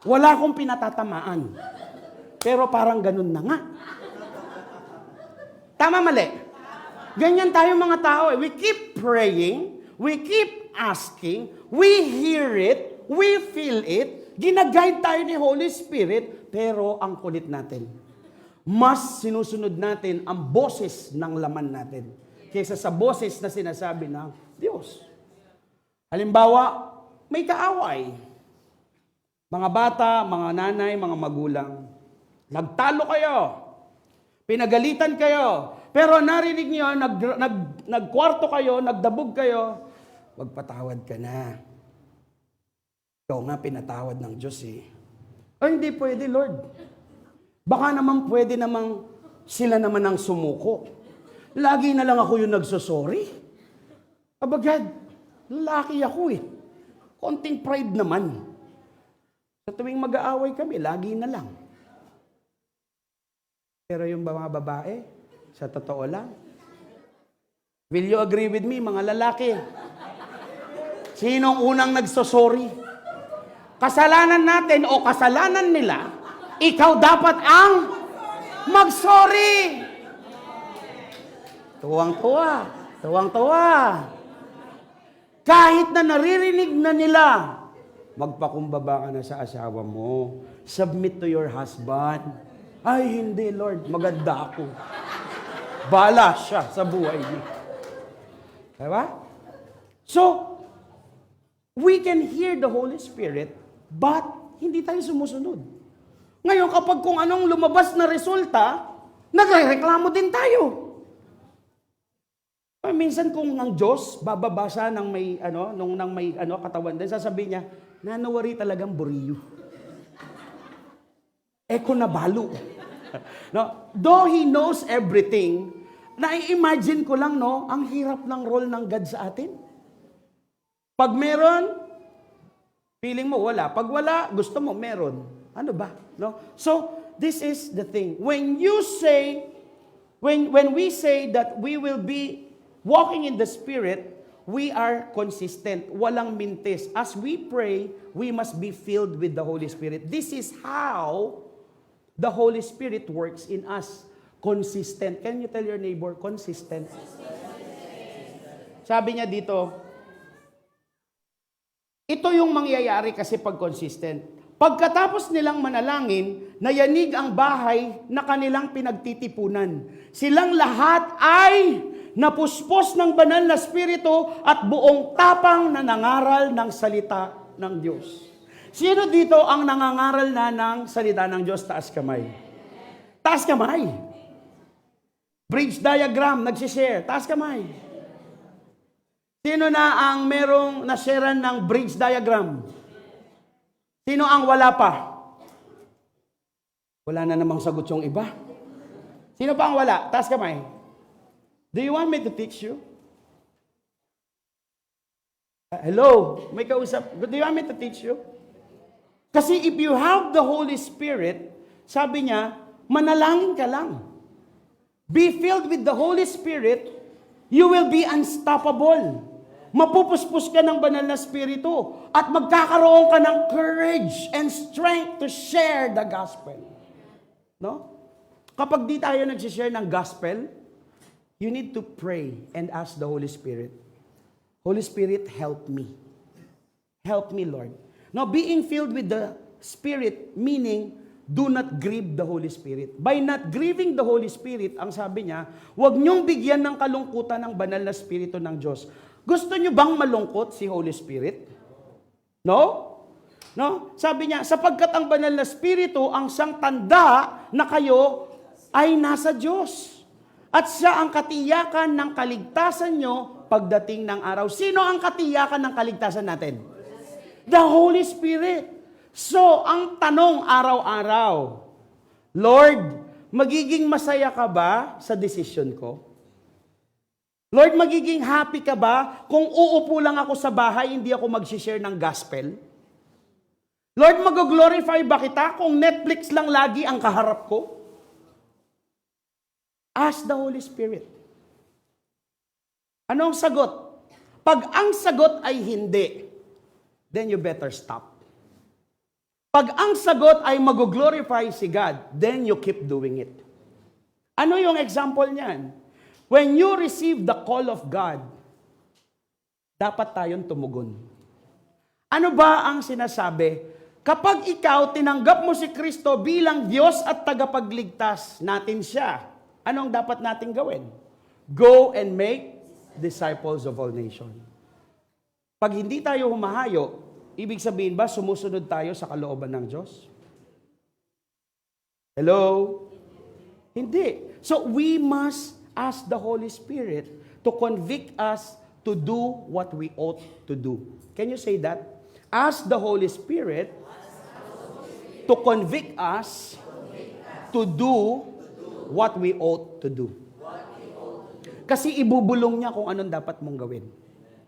Wala akong pinatatamaan. Pero parang ganun na nga. Tama, mali? Ganyan tayo mga tao eh. We keep praying, we keep asking, we hear it, we feel it, ginaguide tayo ni Holy Spirit, pero ang kulit natin. mas sinusunod natin ang boses ng laman natin kaysa sa boses na sinasabi ng Diyos. Halimbawa, may kaaway. Mga bata, mga nanay, mga magulang. Nagtalo kayo. Pinagalitan kayo. Pero narinig niyo, nagkwarto kayo, nagdabog kayo. Magpatawad ka na. Ikaw nga pinatawad ng Diyos eh. Ay, hindi pwede, Lord. Baka naman pwede namang sila naman ang sumuko. Lagi na lang ako yung nagsosorry. Abagad, lalaki ako eh. Konting pride naman. Sa tuwing mag-aaway kami, lagi na lang. Pero yung mga babae, sa totoo lang, will you agree with me, mga lalaki? Sinong unang nagsosorry? Kasalanan natin o kasalanan nila, ikaw dapat ang mag-sorry. Tuwang-tuwa. Tuwang-tuwa. Kahit na naririnig na nila, magpakumbaba ka na sa asawa mo. Submit to your husband. Ay, hindi, Lord. Maganda ako. Bala siya sa buhay niya. Diba? So, we can hear the Holy Spirit, but hindi tayo sumusunod. Ngayon, kapag kung anong lumabas na resulta, nagrereklamo din tayo. Minsan kung ang Diyos bababasa ng may katawan din, sasabihin niya, nanawari talagang buriyo. Eko na balo. No? Though He knows everything, na-imagine ko lang, no, ang hirap ng role ng God sa atin. Pag meron, feeling mo wala. Pag wala, gusto mo meron. Ano ba? No? So, this is the thing. When we say that we will be walking in the Spirit, we are consistent. Walang mintis. As we pray, we must be filled with the Holy Spirit. This is how the Holy Spirit works in us. Consistent. Can you tell your neighbor, consistent? Sabi niya dito, ito yung mangyayari kasi pag consistent. Pagkatapos nilang manalangin, nayanig ang bahay na kanilang pinagtitipunan. Silang lahat ay napuspos ng banal na spirito at buong tapang na nangaral ng salita ng Diyos. Sino dito ang nangangaral na ng salita ng Diyos? Taas kamay. Taas kamay. Bridge diagram, nagsishare. Taas kamay. Sino na ang merong nasharean ng bridge diagram? Sino ang wala pa? Wala na namang sagot yung iba. Sino pa ang wala? Taas kamay. Do you want me to teach you? Hello? May kausap. Do you want me to teach you? Kasi if you have the Holy Spirit, sabi niya, manalangin ka lang. Be filled with the Holy Spirit, you will be unstoppable. Mapupuspos ka ng banal na spirito at magkakaroon ka ng courage and strength to share the gospel. No? Kapag di tayo nagsishare ng gospel, you need to pray and ask the Holy Spirit. Holy Spirit, help me. Help me, Lord. Now, being filled with the Spirit, meaning, do not grieve the Holy Spirit. By not grieving the Holy Spirit, ang sabi niya, huwag niyong bigyan ng kalungkutan ng banal na spirito ng Diyos. Gusto niyo bang malungkot si Holy Spirit? No? No? Sabi niya, sapagkat ang banal na spirito ang siyang tanda na kayo ay nasa Diyos. At siya ang katiyakan ng kaligtasan nyo pagdating ng araw. Sino ang katiyakan ng kaligtasan natin? The Holy Spirit. So, ang tanong araw-araw, Lord, magiging masaya ka ba sa decision ko? Lord, magiging happy ka ba kung uupo lang ako sa bahay, hindi ako mag-share ng gospel? Lord, mag-glorify ba kita kung Netflix lang lagi ang kaharap ko? Ask the Holy Spirit. Anong sagot? Pag ang sagot ay hindi, then you better stop. Pag ang sagot ay mag-glorify si God, then you keep doing it. Ano yung example niyan? When you receive the call of God, dapat tayong tumugon. Ano ba ang sinasabi? Kapag ikaw tinanggap mo si Kristo bilang Diyos at tagapagligtas natin siya, anong dapat natin gawin? Go and make disciples of all nations. Pag hindi tayo humahayo, ibig sabihin ba sumusunod tayo sa kalooban ng Diyos? Hello? Hindi. So we must ask the Holy Spirit to convict us to do what we ought to do. Can you say that? Ask the Holy Spirit to convict us to do what we ought to do. Kasi ibubulong niya kung anong dapat mong gawin.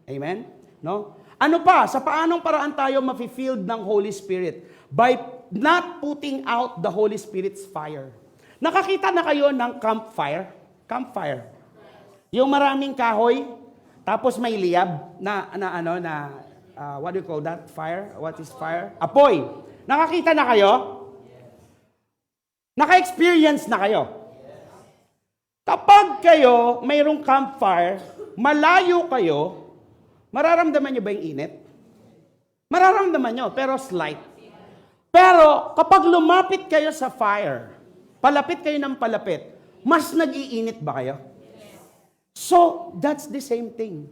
Amen? No? Ano pa? Sa paanong paraan tayo mafi-filled ng Holy Spirit? By not putting out the Holy Spirit's fire. Nakakita na kayo ng campfire? Campfire. Yung maraming kahoy, tapos may liyab what do you call that? Fire? What is fire? Apoy. Nakakita na kayo? Naka-experience na kayo? Kapag kayo mayroong campfire, malayo kayo, mararamdaman nyo ba yung init? Mararamdaman nyo, pero slight. Pero kapag lumapit kayo sa fire, palapit kayo ng palapit, mas nag-iinit ba kayo? So, that's the same thing.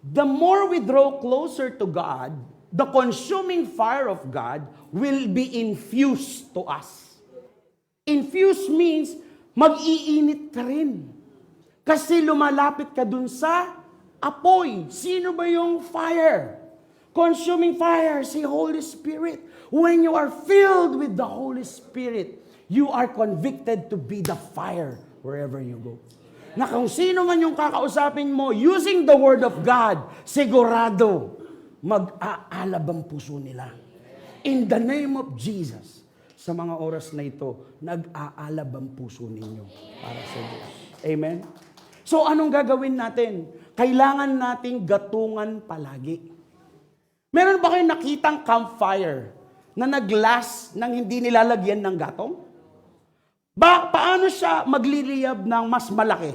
The more we draw closer to God, the consuming fire of God will be infused to us. Infused means mag-iinit ka rin. Kasi lumalapit ka dun sa apoy. Sino ba yung fire? Consuming fire, si Holy Spirit. When you are filled with the Holy Spirit, you are convicted to be the fire wherever you go. Na kung sino man yung kakausapin mo, using the Word of God, sigurado, mag-aalab ang puso nila. In the name of Jesus, sa mga oras na ito, nag-aalab ang puso ninyo para sa Diyos. Amen? So, anong gagawin natin? Kailangan nating gatungan palagi. Meron ba kayong nakitang campfire na nag-last nang hindi nilalagyan ng gatong? Paano siya magliliyab ng mas malaki?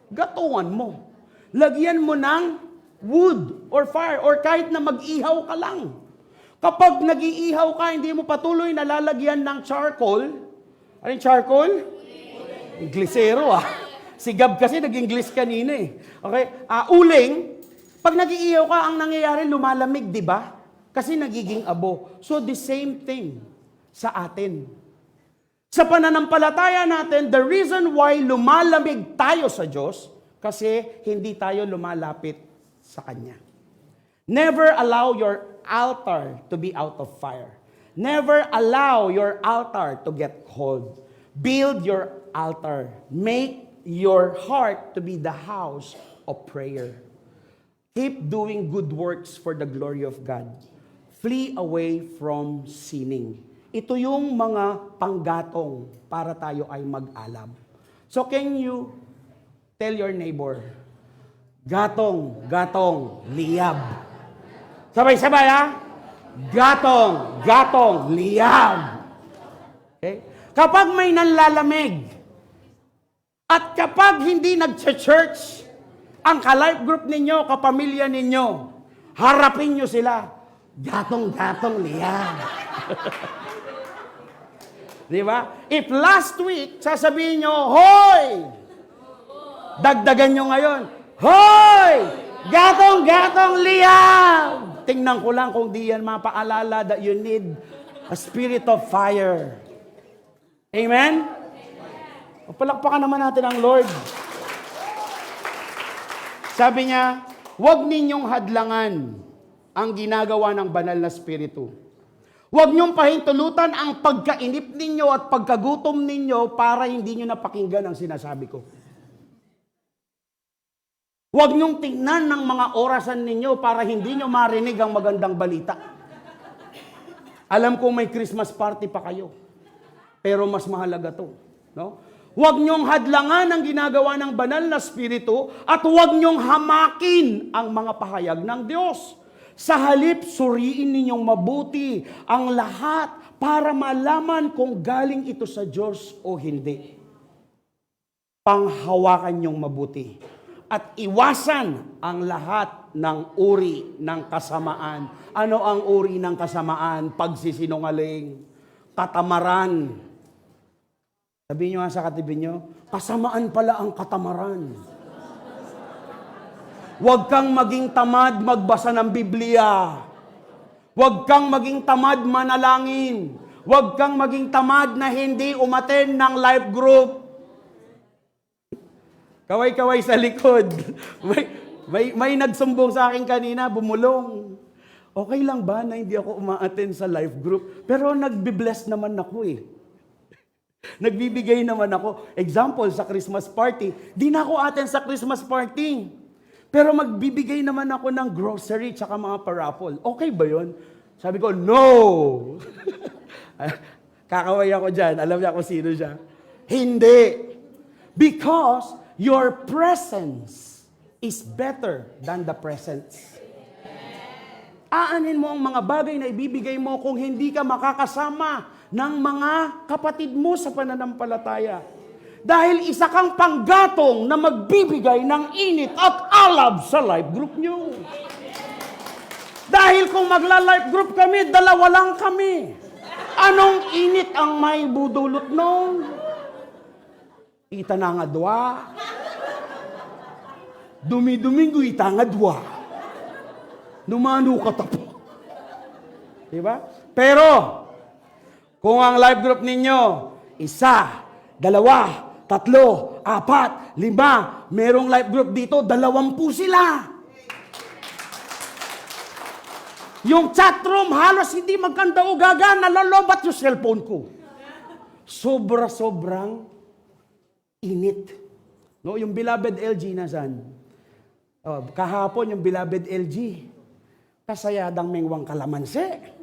Gatungan mo. Lagyan mo ng wood or fire or kahit na mag-ihaw ka lang. Kapag nag-iihaw ka, hindi mo patuloy na lalagyan ng charcoal. Ano yung charcoal? Glisero Si Gab kasi nag-English kanina eh. Okay? Uling, pag nag-iihaw ka, ang nangyayari lumalamig, di ba? Kasi nagiging abo. So the same thing sa atin. Sa pananampalataya natin, the reason why lumalamig tayo sa Diyos, kasi hindi tayo lumalapit sa Kanya. Never allow your altar to be out of fire. Never allow your altar to get cold. Build your altar. Make your heart to be the house of prayer. Keep doing good works for the glory of God. Flee away from sinning. Ito yung mga panggatong para tayo ay mag-alab. So can you tell your neighbor, gatong, gatong, liyab. Sabay-sabay Gatong, gatong, liyab. Okay? Kapag may nanlalamig, at kapag hindi nag-church, ang ka-life group ninyo, kapamilya ninyo, harapin nyo sila, gatong, gatong, liyab. Di ba? If last week, sasabihin nyo, hoy! Dagdagan nyo ngayon, hoy! Gatong, gatong, liyab! Tingnan ko lang kung di yan mapaalala that you need a spirit of fire. Amen? Palakpakan naman natin ang Lord. Sabi niya, huwag ninyong hadlangan ang ginagawa ng banal na spiritu. Huwag niyong pahintulutan ang pagkainip ninyo at pagkagutom ninyo para hindi niyo napakinggan ang sinasabi ko. Huwag niyong tingnan ng mga orasan ninyo para hindi niyo marinig ang magandang balita. Alam ko may Christmas party pa kayo, pero mas mahalaga to. No? Huwag niyong hadlangan ang ginagawa ng banal na spiritu at huwag niyong hamakin ang mga pahayag ng Diyos. Sa halip, suriin ninyong mabuti ang lahat para malaman kung galing ito sa Diyos o hindi. Panghawakan niyong mabuti at iwasan ang lahat ng uri ng kasamaan. Ano ang uri ng kasamaan? Pagsisinungaling, katamaran. Sabihin nyo nga sa katabi nyo, kasamaan pala ang katamaran. Huwag kang maging tamad magbasa ng Biblia. Huwag kang maging tamad manalangin. Huwag kang maging tamad na hindi umaten ng life group. Kaway-kaway sa likod. May nagsumbong sa akin kanina, bumulong. Okay lang ba na hindi ako umaaten sa life group? Pero nagbe-bless naman ako eh. Nagbibigay naman ako. Example, sa Christmas party. Di na ako aten sa Christmas party. Pero magbibigay naman ako ng grocery tsaka mga parapol. Okay ba yun? Sabi ko, no! Kakaway ako dyan. Alam niya kung sino siya. Hindi. Because your presence is better than the presents. Aanin mo ang mga bagay na ibibigay mo kung hindi ka makakasama ng mga kapatid mo sa pananampalataya. Dahil isa kang panggatong na magbibigay ng init at alab sa life group nyo. Dahil kung magla-life group kami, dalawa lang kami. Anong init ang may budulot nung? Ita na nga dwa. Dumi-domingo ita nga dwa. Numano ka tapo. Diba? Pero, kung ang life group ninyo, 1, 2, 3, 4, 5, merong life group dito, 20 sila. Yung chat room, halos hindi magkanda o gaga, nalalobat yung cellphone ko. Sobra-sobrang init. No, yung beloved LG nasan? Oh, kahapon yung beloved LG. Kasayadang mengwang kalamansi.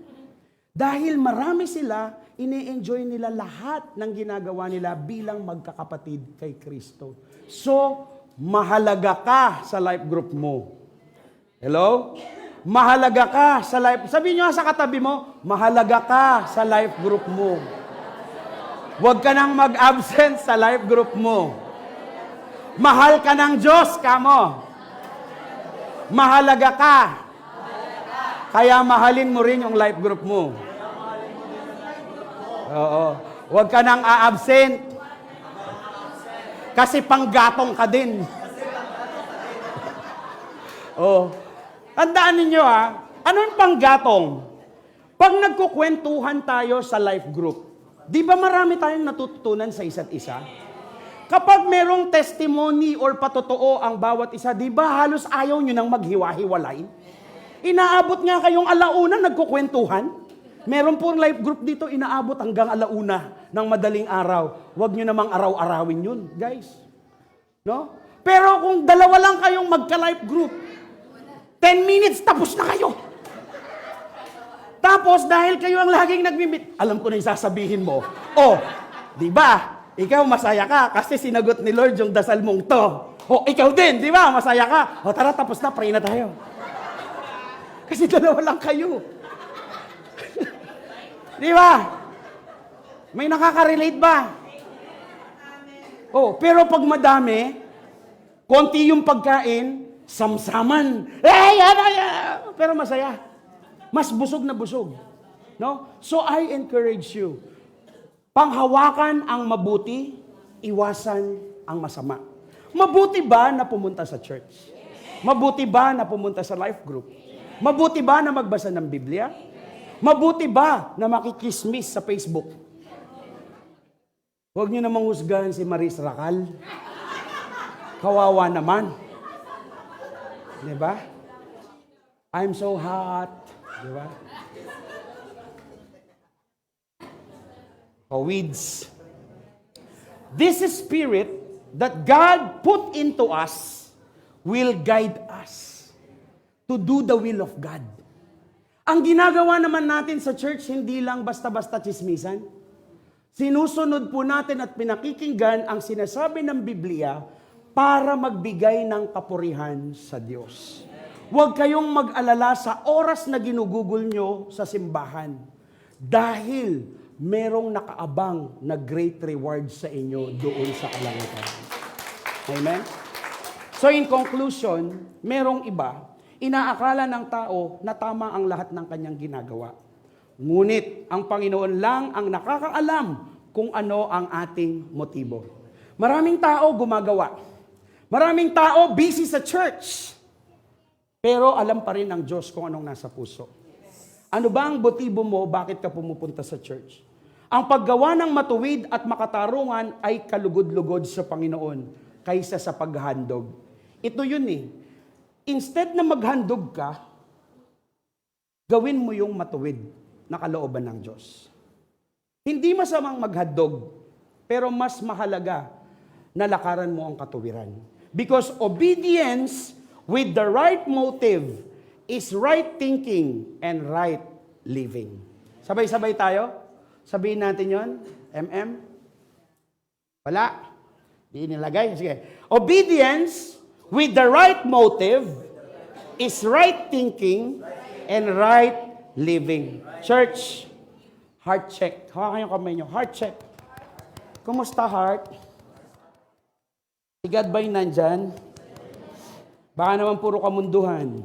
Dahil marami sila, ini-enjoy nila lahat ng ginagawa nila bilang magkakapatid kay Kristo. So, mahalaga ka sa life group mo. Hello? Mahalaga ka sa life. Sabihin nyo sa katabi mo, mahalaga ka sa life group mo. Huwag ka nang mag-absent sa life group mo. Mahal ka ng Diyos, kamo. Mahalaga ka. Kaya mahalin mo rin yung life group mo. Oo. Huwag ka nang a-absent. Kasi panggatong ka din. Oh. Tandaan ninyo ano yung panggatong? Pag nagkukwentuhan tayo sa life group, di ba marami tayong natututunan sa isa't isa? Kapag merong testimony or patotoo ang bawat isa, di ba halos ayaw nyo nang maghiwa-hiwalay? Inaabot nga kayong alauna nagkukwentuhan. Meron pong life group dito, inaabot hanggang alauna ng madaling araw. Huwag nyo namang araw-arawin yun, guys. No? Pero kung dalawa lang kayong magka-life group, 10 minutes, tapos na kayo. Tapos, dahil kayo ang laging nagmimit, alam ko na yung sasabihin mo, di ba? Ikaw masaya ka kasi sinagot ni Lord yung dasal mong to. Ikaw din, di ba? Masaya ka. Tara, tapos na, pray na tayo. Kasi dalawa lang kayo. Di ba? May nakaka-relate ba? Pero pag madami, konti yung pagkain, samsaman. Pero masaya. Mas busog na busog. No? So I encourage you. Panghawakan ang mabuti, iwasan ang masama. Mabuti ba na pumunta sa church? Mabuti ba na pumunta sa life group? Mabuti ba na magbasa ng Biblia? Mabuti ba na makikismis sa Facebook? Huwag niyo namang husgahan si Maris Racal. Kawawa naman. Diba? I'm so hot. Diba? Weeds. This spirit that God put into us will guide us to do the will of God. Ang ginagawa naman natin sa church, hindi lang basta-basta chismisan. Sinusunod po natin at pinakikinggan ang sinasabi ng Biblia para magbigay ng kapurihan sa Diyos. Huwag kayong mag-alala sa oras na ginugugol nyo sa simbahan. Dahil merong nakaabang na great reward sa inyo doon sa kalangitan. Amen? So in conclusion, merong iba, inaakala ng tao na tama ang lahat ng kanyang ginagawa. Ngunit ang Panginoon lang ang nakakaalam kung ano ang ating motibo. Maraming tao gumagawa. Maraming tao busy sa church. Pero alam pa rin ng Diyos kung anong nasa puso. Ano ba ang motibo mo, bakit ka pumupunta sa church? Ang paggawa ng matuwid at makatarungan ay kalugod-lugod sa Panginoon kaysa sa paghandog. Ito yun eh. Instead na maghandog ka, gawin mo yung matuwid na kalooban ng Diyos. Hindi masamang maghandog, pero mas mahalaga na lakaran mo ang katuwiran. Because obedience with the right motive is right thinking and right living. Sabay-sabay tayo? Sabihin natin yon, MM? Wala? Di nilagay? Sige. Obedience with the right motive is right thinking and right living. Church, heart check. Hawakan yung kamay nyo. Heart check. Kumusta heart? Si God ba'y nandyan? Baka naman puro kamunduhan.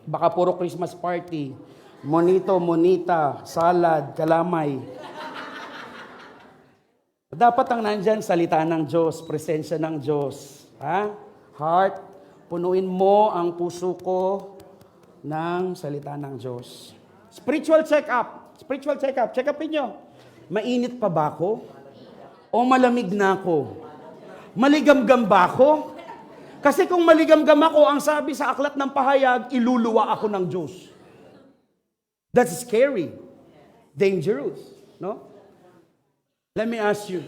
Baka puro Christmas party. Monito, monita, salad, kalamay. Dapat ang nandyan, salita ng Diyos, presensya ng Diyos. Ha? Heart, punuin mo ang puso ko ng salita ng Diyos. Spiritual check-up. Spiritual check-up. Check-upin nyo. Mainit pa ba ako? O malamig na ako? Maligamgam ba ako? Kasi kung maligamgam ako, ang sabi sa aklat ng pahayag, iluluwa ako ng Diyos. That's scary. Dangerous. No? Let me ask you,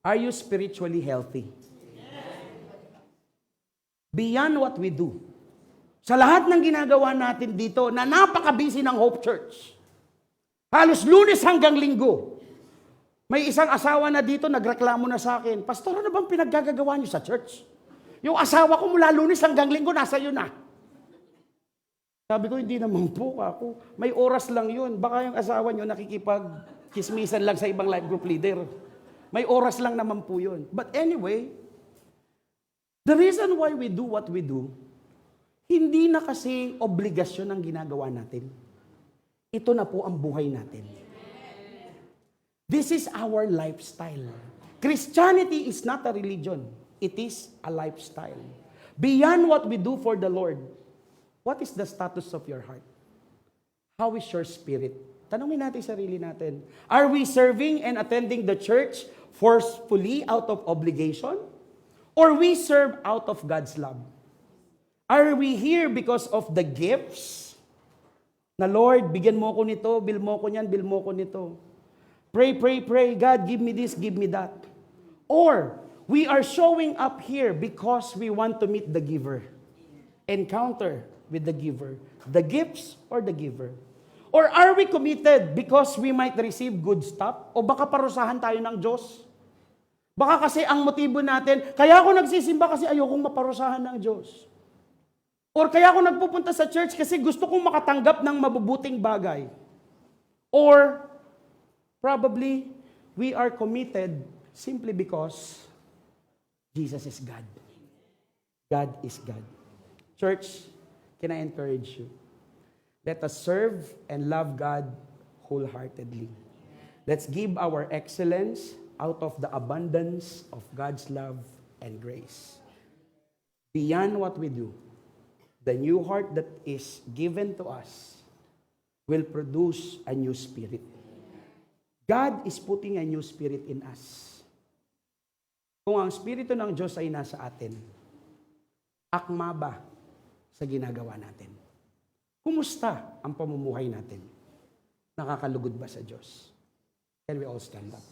are you spiritually healthy? Beyond what we do, sa lahat ng ginagawa natin dito, na napaka-busy ng Hope Church, halos Lunes hanggang Linggo, may isang asawa na dito, nagreklamo na sa akin, Pastor, ano bang pinaggagawa niyo sa church? Yung asawa ko mula Lunes hanggang Linggo, nasa iyo na. Sabi ko, hindi naman po ako. May oras lang yun. Baka yung asawa niyo nakikipag-kismisan lang sa ibang life group leader. May oras lang naman po yun. But anyway, the reason why we do what we do, hindi na kasi obligasyon ang ginagawa natin. Ito na po ang buhay natin. This is our lifestyle. Christianity is not a religion. It is a lifestyle. Beyond what we do for the Lord, what is the status of your heart? How is your spirit? Tanungin natin sarili natin. Are we serving and attending the church forcefully out of obligation? Or we serve out of God's love? Are we here because of the gifts? Na Lord, bigyan mo ko nito, bill mo ko niyan, bill mo ko nito. Pray, pray, pray. God, give me this, give me that. Or we are showing up here because we want to meet the giver. Encounter with the giver. The gifts or the giver? Or are we committed because we might receive good stuff? O baka parusahan tayo ng Diyos? Baka kasi ang motibo natin, kaya ako nagsisimba kasi ayokong maparusahan ng Diyos. Or kaya ako nagpupunta sa church kasi gusto kong makatanggap ng mabubuting bagay. Or probably we are committed simply because Jesus is God. God is God. Church, can I encourage you? Let us serve and love God wholeheartedly. Let's give our excellence out of the abundance of God's love and grace. Beyond what we do, the new heart that is given to us will produce a new spirit. God is putting a new spirit in us. Kung ang Espiritu ng Diyos ay nasa atin, akma ba sa ginagawa natin? Kumusta ang pamumuhay natin? Nakakalugod ba sa Diyos? Can we all stand up?